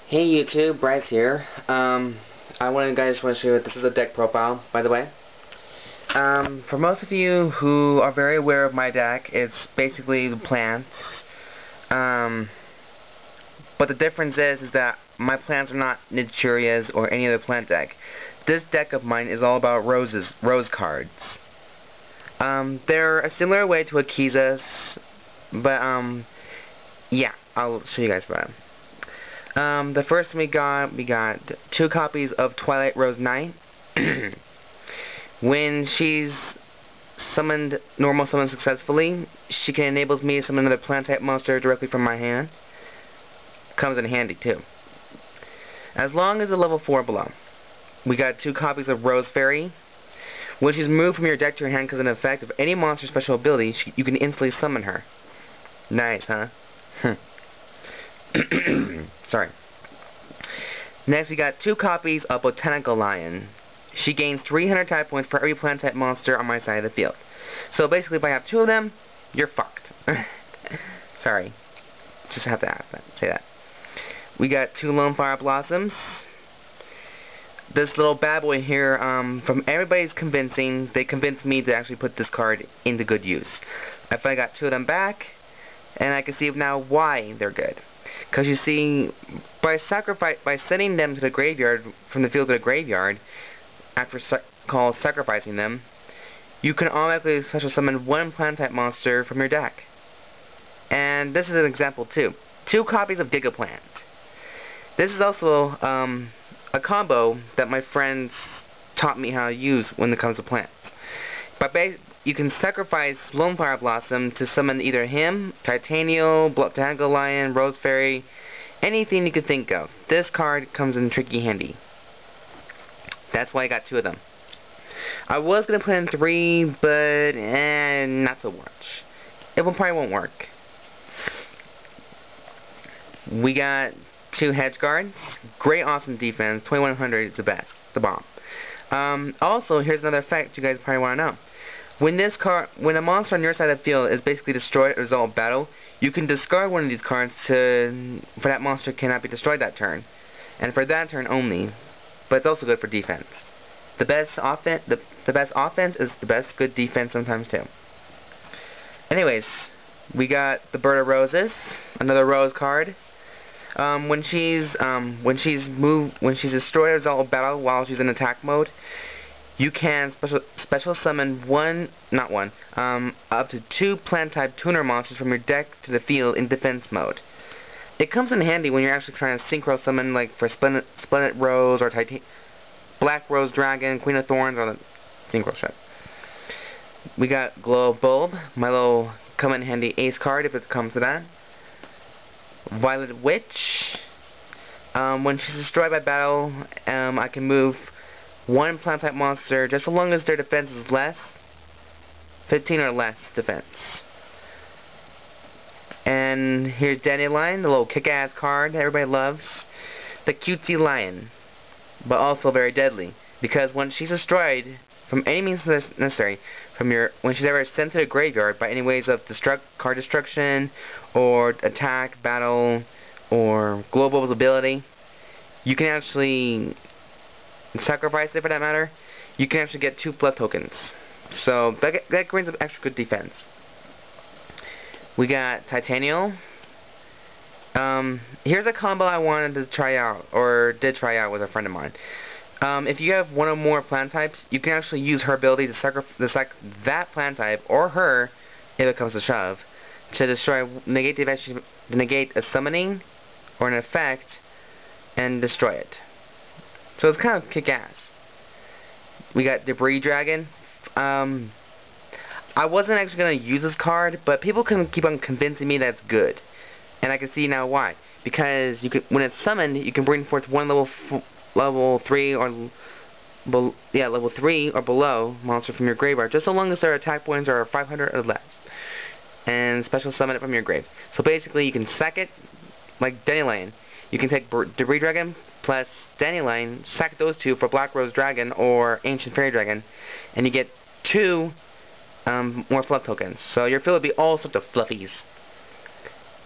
Hey YouTube, Bryce here. I want to guys want to show you this is a deck profile, by the way. For most of you who are very aware of my deck, it's basically the plants. But the difference is that my plants are not Nichurias or any other plant deck. This deck of mine is all about rose cards. They're a similar way to Akiza's, but yeah, I'll show you guys about them. The first we got 2 copies of Twilight Rose Knight. When she's normal summoned successfully, she can enable me to summon another plant type monster directly from my hand. Comes in handy too. As long as a level 4 below. We got 2 copies of Rose Fairy. When she's moved from your deck to your hand because of an effect of any monster special ability, you can instantly summon her. Nice, huh? Sorry. Next, we got 2 copies of Botanical Lion. She gains 300 type points for every plant type monster on my side of the field. So basically, if I have 2 of them, you're fucked. Sorry. Just have to say that. We got 2 Lone Fire Blossoms. This little bad boy here, from everybody's convincing, they convinced me to actually put this card into good use. I finally got 2 of them back, and I can see now why they're good. Because you see, by sending them to the graveyard, from the field to the graveyard, after sacrificing them, you can automatically special summon 1 plant type monster from your deck. And this is an example too. 2 copies of Gigaplant. This is also a combo that my friends taught me how to use when it comes to plants. You can sacrifice Lone Fire Blossom to summon either him, Titanial, Botanical Lion, Rose Fairy, anything you could think of. This card comes in tricky handy. That's why I got 2 of them. I was going to put in 3, but not so much. It probably won't work. We got 2 Hedge Guards. Great, awesome defense. 2100 is the best. The bomb. Also, here's another fact you guys probably want to know. When a monster on your side of the field is basically destroyed as a result of battle, you can discard one of these cards for that monster cannot be destroyed that turn. And for that turn only. But it's also good for defense. The best offense is the best good defense sometimes too. Anyways, we got the Bird of Roses, another rose card. When she's destroyed as a result of battle while she's in attack mode, you can special summon up to 2 plant type tuner monsters from your deck to the field in defense mode. It comes in handy when you're actually trying to synchro summon, like for Splendid Rose or Black Rose Dragon, Queen of Thorns, or the synchro ship. We got Glow of Bulb, my little come in handy ace card if it comes to that. Violet Witch. When she's destroyed by battle, I can move 1 plant type monster just so long as their defense is less 15 or less defense. And here's Dandelion, the little kick-ass card that everybody loves. The cutesy lion, but also very deadly, because when she's destroyed from any means necessary, when she's ever sent to the graveyard by any ways of card destruction or attack, battle, or global ability, you can actually sacrifice it for that matter. You can actually get 2 fluff tokens. So that brings up extra good defense. We got Titanial. Here's a combo I wanted to try out, or did try out with a friend of mine. If you have 1 or more plant types, you can actually use her ability to select that plant type, or her, if it comes to shove, to negate a summoning, or an effect, and destroy it. So it's kind of kick-ass. We got Debris Dragon. I wasn't actually going to use this card, but people can keep on convincing me that's good. And I can see now why. Because when it's summoned, you can bring forth 1 level 3 or level 3 or below monster from your graveyard, just so long as their attack points are 500 or less. And special summon it from your grave. So basically you can sack it like Dandelion. You can take Debris Dragon plus Dandelion, sack those 2 for Black Rose Dragon or Ancient Fairy Dragon, and you get 2 more fluff tokens. So your field would be all sorts of fluffies.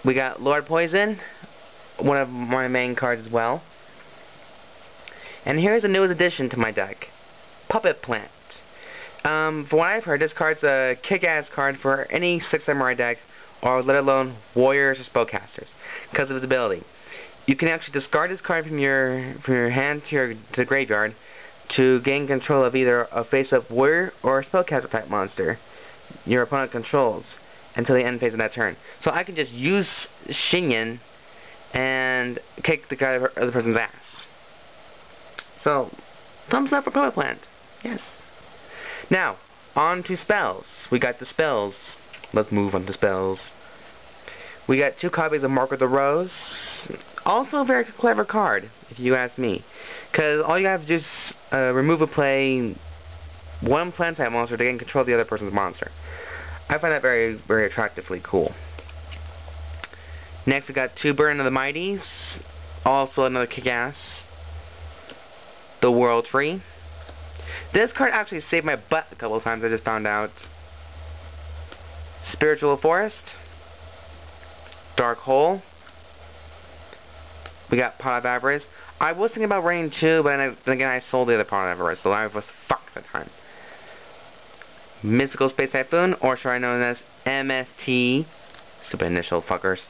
We got Lord Poison. one of my main cards as well. And here's the newest addition to my deck, Puppet Plant. From what I've heard, this card's a kick-ass card for any 6 samurai deck, or let alone warriors or spellcasters, because of its ability. You can actually discard this card from your hand to the graveyard to gain control of either a face-up warrior or a spellcaster type monster your opponent controls until the end phase of that turn. So I can just use Shinyan and kick the other person's ass. So, thumbs up for Puppet Plant. Yes. Now, on to spells. We got the spells. Let's move on to spells. We got 2 copies of Mark of the Rose. Also a very clever card, if you ask me. Because all you have to do is remove a play 1 plant type monster to gain control of the other person's monster. I find that very, very attractively cool. Next we got 2 Burden of the Mighties. Also another kick-ass. The World Tree. This card actually saved my butt a couple of times, I just found out. Spiritual Forest. Dark Hole. We got Pot of Avarice. I was thinking about running 2, but then again I sold the other Pot of Avarice, so I was fucked at the time. Mystical Space Typhoon, or should I know as MST. Stupid initial fuckers.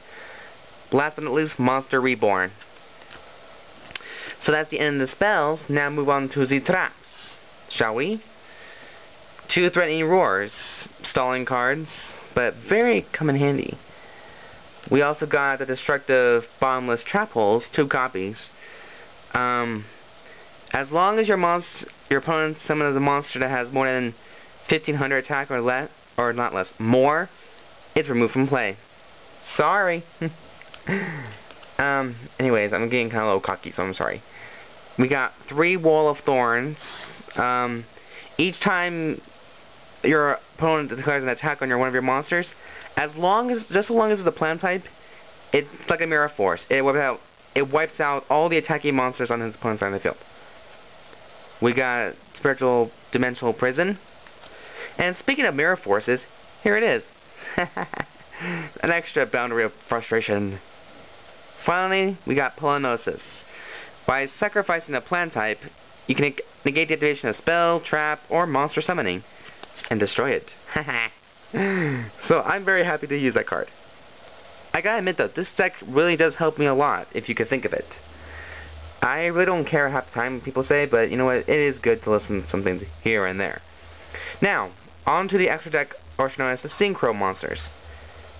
Last but not least, Monster Reborn. So that's the end of the spells. Now move on to the traps, shall we? 2 Threatening Roars, stalling cards, but very come in handy. We also got the Destructive Bottomless Trap Holes, 2 copies. As long as your opponent summons a monster that has more than 1500 attack or less, or not less, more, it's removed from play. Sorry. Anyways, I'm getting kind of a little cocky, so I'm sorry. We got 3 Wall of Thorns. Each time your opponent declares an attack on one of your monsters, just as long as it's a plant type, it's like a Mirror Force. It wipes out all the attacking monsters on his opponent's side of the field. We got Spiritual Dimensional Prison. And speaking of Mirror Forces, here it is. An extra boundary of frustration. Finally, we got Polanosis. By sacrificing a plant type, you can negate the activation of spell, trap, or monster summoning, and destroy it. So I'm very happy to use that card. I gotta admit though, this deck really does help me a lot, if you could think of it. I really don't care half the time people say, but you know what, it is good to listen to some things here and there. Now, on to the extra deck, or known as the Synchro monsters.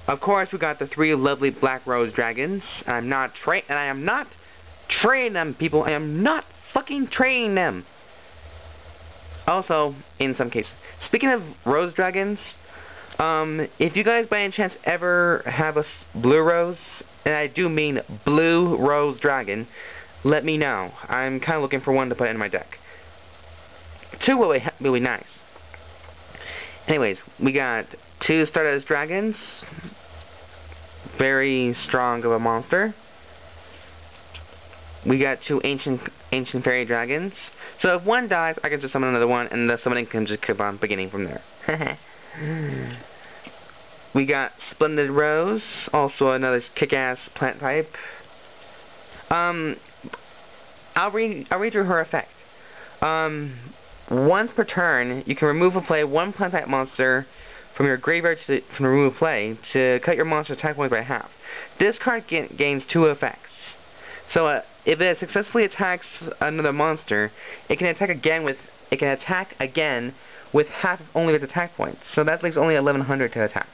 Of course, we got the 3 lovely Black Rose Dragons, and I am not training them, people. I am not fucking training them. Also, in some cases. Speaking of Rose Dragons, if you guys by any chance ever have a Blue Rose, and I do mean Blue Rose Dragon, let me know. I'm kind of looking for one to put in my deck. 2 will be nice. Anyways, we got 2 Stardust Dragons. Very strong of a monster. We got 2 Ancient Fairy Dragons. So if one dies, I can just summon another one, and the summoning can just keep on beginning from there. We got Splendid Rose, also another kick-ass plant type. I'll read you her effect. Once per turn, you can remove or play 1 plant type monster from your graveyard from remove play to cut your monster attack points by half. This card gains 2 effects. So if it successfully attacks another monster, it can attack again with half only of its attack points. So that leaves only 1100 to attack,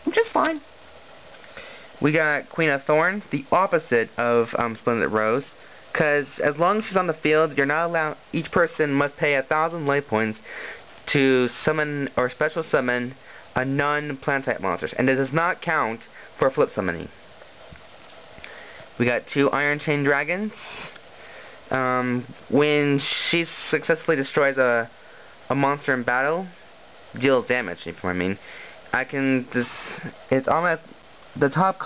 which is fine. We got Queen of Thorns, the opposite of Splendid Rose, because as long as she's on the field, you're not allowed. Each person must pay 1,000 life points to summon or special summon a non-plant type monsters, and it does not count for flip summoning. We got 2 Iron Chain Dragons. When she successfully destroys a monster in battle, deals damage, if you know what I mean. It's almost the top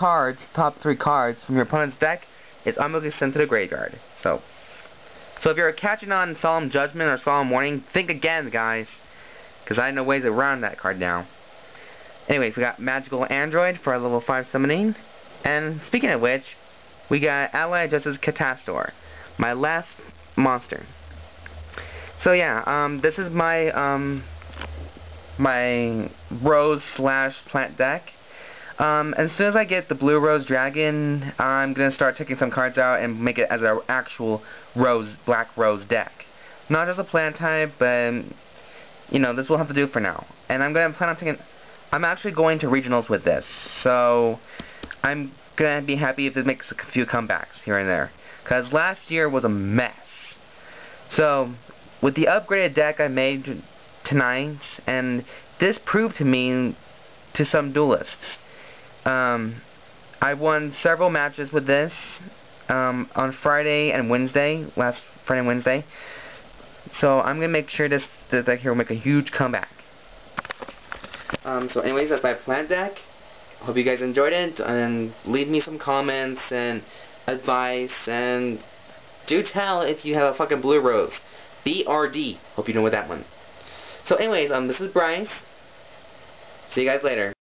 3 cards from your opponent's deck is automatically sent to the graveyard. So if you're catching on Solemn Judgment or Solemn Warning, think again, guys, because I know ways around that card now. Anyways, we got Magical Android for our level 5 summoning. And speaking of which, we got Allied Justice Catastor, my last monster. So yeah, this is my my rose / plant deck. As soon as I get the blue rose dragon, I'm gonna start taking some cards out and make it as an actual black rose deck. Not just a plant type, but you know, this will have to do for now. And I'm actually going to regionals with this, so I'm gonna be happy if this makes a few comebacks here and there, cause last year was a mess. So with the upgraded deck I made tonight, and this proved to me to some duelists. I won several matches with this on Friday and Wednesday, last Friday and Wednesday. So I'm gonna make sure this deck here will make a huge comeback. So anyways, that's my plant deck. Hope you guys enjoyed it, and leave me some comments and advice, and do tell if you have a fucking blue rose. BRD. Hope you know what that one. So anyways, this is Bryce. See you guys later.